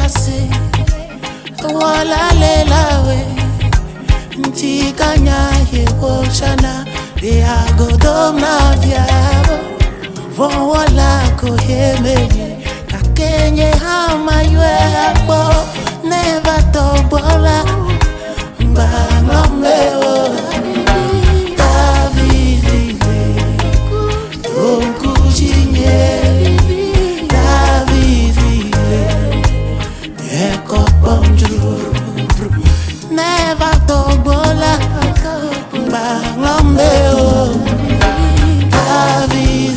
yase wala lelawe ntikanya yewoshana agodom na vyabo von wala kohemenye kakenye hamaywe akbo never tobola mbangomeo never tobola mbangomeo David